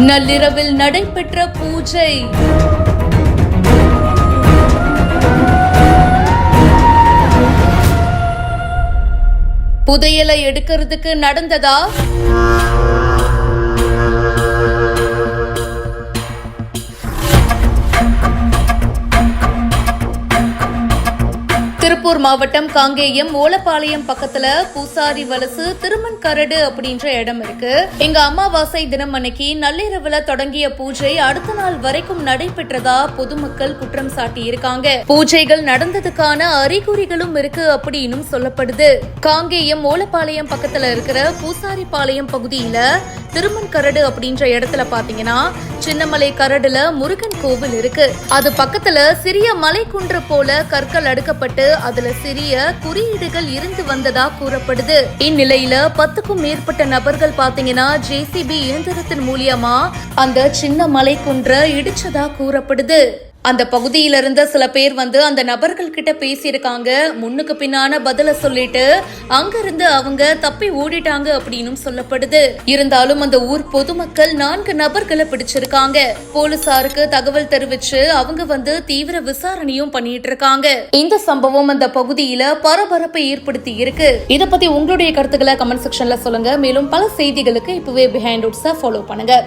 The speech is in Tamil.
நள்ளிரவில் நடைபெற்ற பூஜை. புதையலை எடுக்கிறதுக்கு நடந்ததா? திருப்பூர் மாவட்டம் காங்கேயம் ஓலப்பாளையம் பக்கத்துல பூசாரி வலசு திருமண் கரடு அப்படின்ற இடம் இருக்கு. எங்க அமாவாசை தினம் அன்னைக்கு நள்ளிரவுல தொடங்கிய பூஜை அடுத்த நாள் வரைக்கும் நடைபெற்றதா பொதுமக்கள் குற்றம் சாட்டி இருக்காங்க. பூஜைகள் நடந்ததுக்கான அறிகுறிகளும் இருக்கு அப்படின்னு சொல்லப்படுது. காங்கேயம் ஓலப்பாளையம் பக்கத்துல இருக்கிற பூசாரி பாளையம் பகுதியில திருமண் கரடு அப்படின்ற இடத்துல பாத்தீங்கன்னா சின்னமலை கரடுல முருகன் கோவில் இருக்கு. அது பக்கத்துல சிறிய மலை குன்று போல கற்கள் அடுக்கப்பட்டு அதுல சிறிய குறியீடுகள் இருந்து வந்ததா கூறப்படுது. இந்நிலையில 10க்கும் மேற்பட்ட நபர்கள் பாத்தீங்கன்னா JCB இயந்திரத்தின் மூலியமா அந்த சின்ன மலை குன்ற இடிச்சதா கூறப்படுது. அந்த பகுதியில இருந்த சில பேர் அந்த நபர்கள் கிட்ட பேசியிருக்காங்க. முன்னுக்கு பின்னான பதில சொல்லிட்டு அங்கிருந்து அவங்க தப்பி ஓடிட்டாங்க அப்படின்னு சொல்லப்படுது. இருந்தாலும் அந்த ஊர் பொதுமக்கள் 4 நபர்களை பிடிச்சிருக்காங்க. போலீசாருக்கு தகவல் தெரிவிச்சு அவங்க தீவிர விசாரணையும் பண்ணிட்டு இருக்காங்க. இந்த சம்பவம் அந்த பகுதியில பரபரப்பை ஏற்படுத்தி இருக்கு. இத பத்தி உங்களுடைய கருத்துக்களை கமெண்ட் செக்ஷன்ல சொல்லுங்க. மேலும் பல செய்திகளுக்கு இப்பவே பிஹைண்ட் ரூட்ஸை ஃபாலோ பண்ணுங்க.